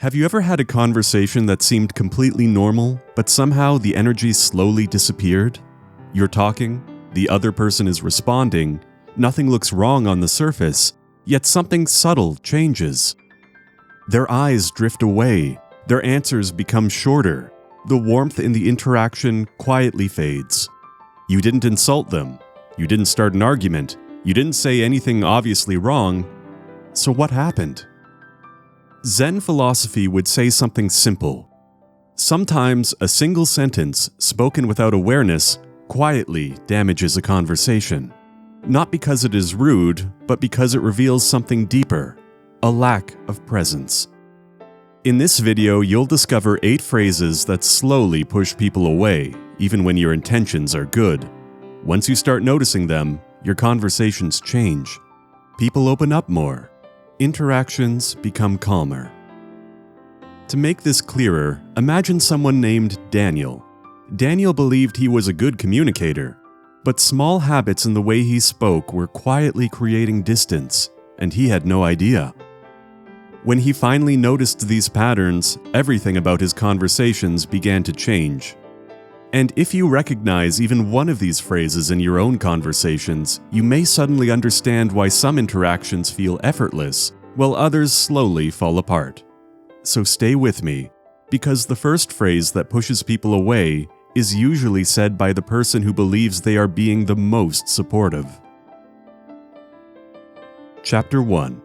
Have you ever had a conversation that seemed completely normal, but somehow the energy slowly disappeared? You're talking, the other person is responding, nothing looks wrong on the surface, yet something subtle changes. Their eyes drift away, their answers become shorter, the warmth in the interaction quietly fades. You didn't insult them, you didn't start an argument, you didn't say anything obviously wrong, so what happened? Zen philosophy would say something simple. Sometimes a single sentence, spoken without awareness, quietly damages a conversation. Not because it is rude, but because it reveals something deeper, a lack of presence. In this video, you'll discover 8 phrases that slowly push people away, even when your intentions are good. Once you start noticing them, your conversations change. People open up more. Interactions become calmer. To make this clearer, imagine someone named Daniel. Daniel believed he was a good communicator, but small habits in the way he spoke were quietly creating distance, and he had no idea. When he finally noticed these patterns, everything about his conversations began to change. And if you recognize even one of these phrases in your own conversations, you may suddenly understand why some interactions feel effortless, while others slowly fall apart. So stay with me, because the first phrase that pushes people away is usually said by the person who believes they are being the most supportive. Chapter 1.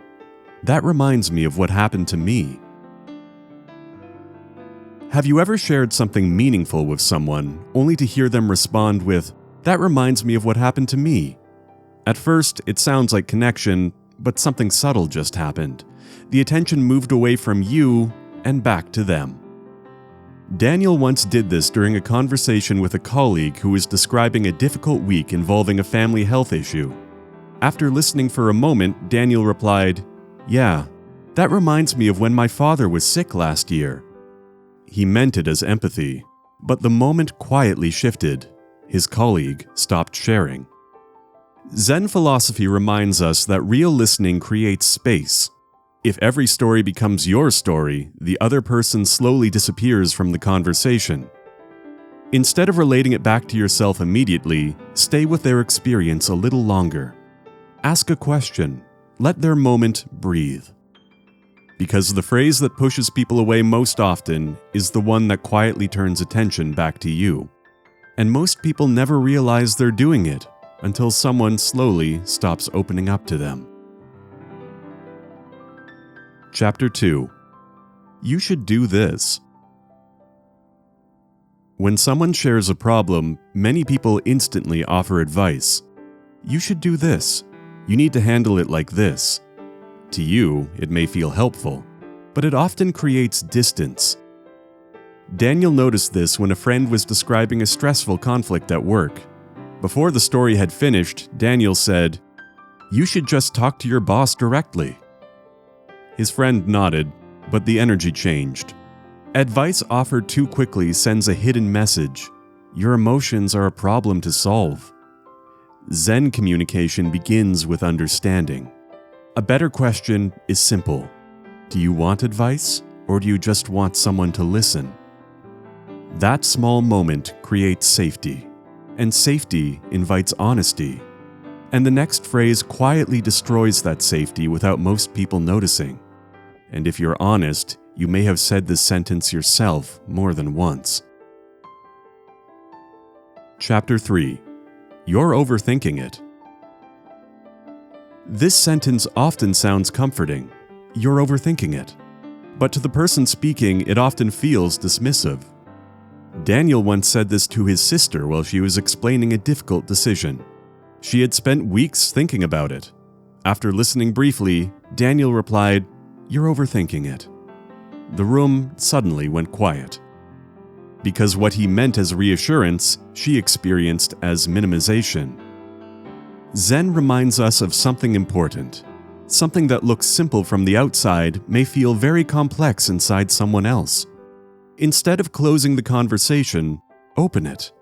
That reminds me of what happened to me. Have you ever shared something meaningful with someone, only to hear them respond with, "That reminds me of what happened to me"? At first, it sounds like connection, but something subtle just happened. The attention moved away from you and back to them. Daniel once did this during a conversation with a colleague who was describing a difficult week involving a family health issue. After listening for a moment, Daniel replied, "Yeah, that reminds me of when my father was sick last year." He meant it as empathy, but the moment quietly shifted. His colleague stopped sharing. Zen philosophy reminds us that real listening creates space. If every story becomes your story, the other person slowly disappears from the conversation. Instead of relating it back to yourself immediately, stay with their experience a little longer. Ask a question. Let their moment breathe. Because the phrase that pushes people away most often is the one that quietly turns attention back to you. And most people never realize they're doing it until someone slowly stops opening up to them. Chapter 2. You should do this. When someone shares a problem, many people instantly offer advice. You should do this. You need to handle it like this. To you, it may feel helpful, but it often creates distance. Daniel noticed this when a friend was describing a stressful conflict at work. Before the story had finished, Daniel said, "You should just talk to your boss directly." His friend nodded, but the energy changed. Advice offered too quickly sends a hidden message. Your emotions are a problem to solve. Zen communication begins with understanding. A better question is simple. Do you want advice, or do you just want someone to listen? That small moment creates safety, and safety invites honesty. And the next phrase quietly destroys that safety without most people noticing. And if you're honest, you may have said this sentence yourself more than once. Chapter 3. You're overthinking it. This sentence often sounds comforting. You're overthinking it. But to the person speaking, it often feels dismissive. Daniel once said this to his sister while she was explaining a difficult decision. She had spent weeks thinking about it. After listening briefly, Daniel replied, "You're overthinking it." The room suddenly went quiet. Because what he meant as reassurance, she experienced as minimization. Zen reminds us of something important. Something that looks simple from the outside may feel very complex inside someone else. Instead of closing the conversation, open it.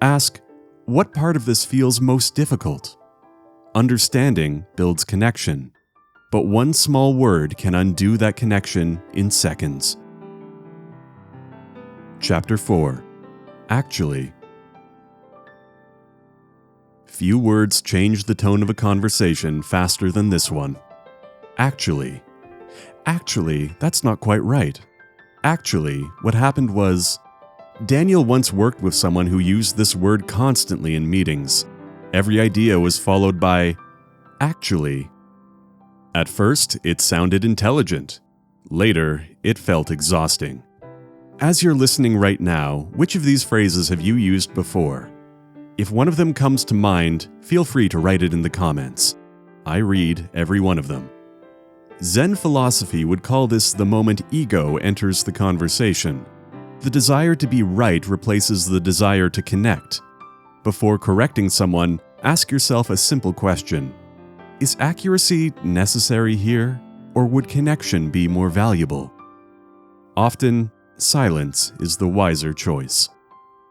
Ask, what part of this feels most difficult? Understanding builds connection. but one small word can undo that connection in seconds. Chapter 4. Actually. Few words change the tone of a conversation faster than this one. Actually. Actually, that's not quite right. Actually, what happened was, Daniel once worked with someone who used this word constantly in meetings. Every idea was followed by, actually. At first, it sounded intelligent. Later, it felt exhausting. As you're listening right now, which of these phrases have you used before? If one of them comes to mind, feel free to write it in the comments. I read every one of them. Zen philosophy would call this the moment ego enters the conversation. The desire to be right replaces the desire to connect. Before correcting someone, ask yourself a simple question. Is accuracy necessary here, or would connection be more valuable? Often, silence is the wiser choice.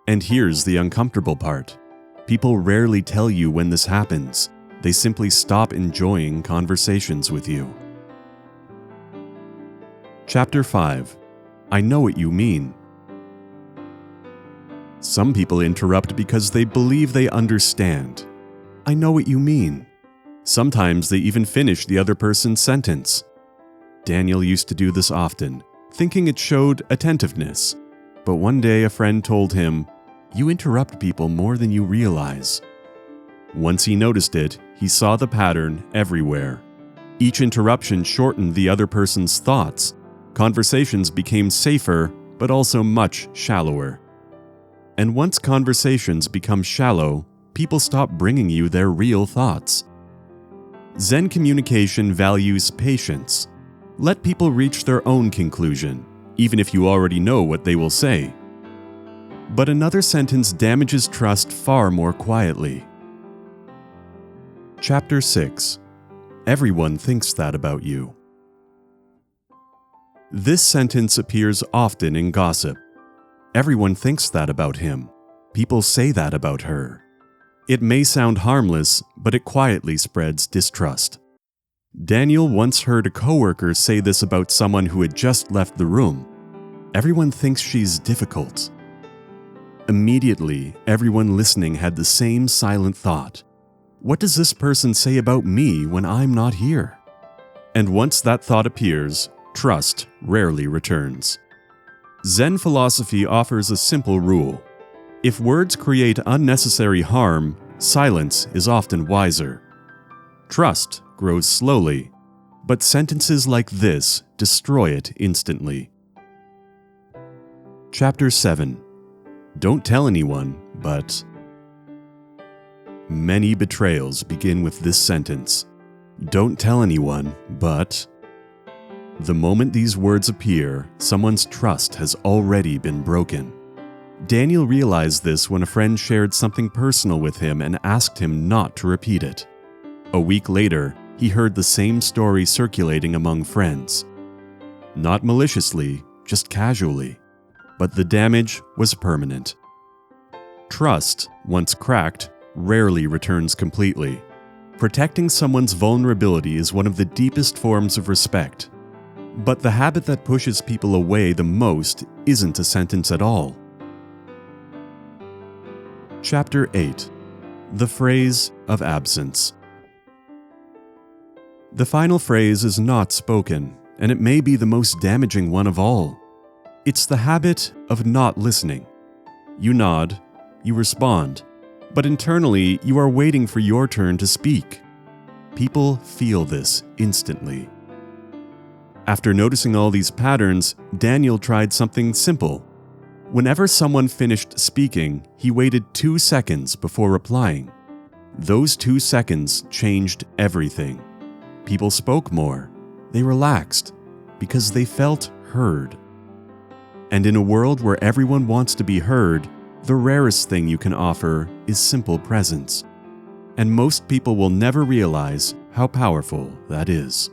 And here's the uncomfortable part. People rarely tell you when this happens. They simply stop enjoying conversations with you. Chapter 5. I know what you mean. Some people interrupt because they believe they understand. I know what you mean. Sometimes they even finish the other person's sentence. Daniel used to do this often, thinking it showed attentiveness. But one day a friend told him, "You interrupt people more than you realize." Once he noticed it, he saw the pattern everywhere. Each interruption shortened the other person's thoughts. Conversations became safer, but also much shallower. And once conversations become shallow, people stop bringing you their real thoughts. Zen communication values patience. Let people reach their own conclusion, even if you already know what they will say. But another sentence damages trust far more quietly. Chapter 6. Everyone thinks that about you. This sentence appears often in gossip. Everyone thinks that about him. People say that about her. It may sound harmless, but it quietly spreads distrust. Daniel once heard a coworker say this about someone who had just left the room. Everyone thinks she's difficult. Immediately, everyone listening had the same silent thought. What does this person say about me when I'm not here? And once that thought appears, trust rarely returns. Zen philosophy offers a simple rule. If words create unnecessary harm, silence is often wiser. Trust grows slowly, but sentences like this destroy it instantly. Chapter 7. Don't tell anyone, but... Many betrayals begin with this sentence. Don't tell anyone, but... The moment these words appear, someone's trust has already been broken. Daniel realized this when a friend shared something personal with him and asked him not to repeat it. A week later, he heard the same story circulating among friends. Not maliciously, just casually. But the damage was permanent. Trust, once cracked, rarely returns completely. Protecting someone's vulnerability is one of the deepest forms of respect. But the habit that pushes people away the most isn't a sentence at all. Chapter 8. The phrase of absence. The final phrase is not spoken, and it may be the most damaging one of all. It's the habit of not listening. You nod, you respond, but internally you are waiting for your turn to speak. People feel this instantly. After noticing all these patterns, Daniel tried something simple. Whenever someone finished speaking, he waited 2 seconds before replying. Those 2 seconds changed everything. People spoke more. They relaxed because they felt heard. And in a world where everyone wants to be heard, the rarest thing you can offer is simple presence. And most people will never realize how powerful that is.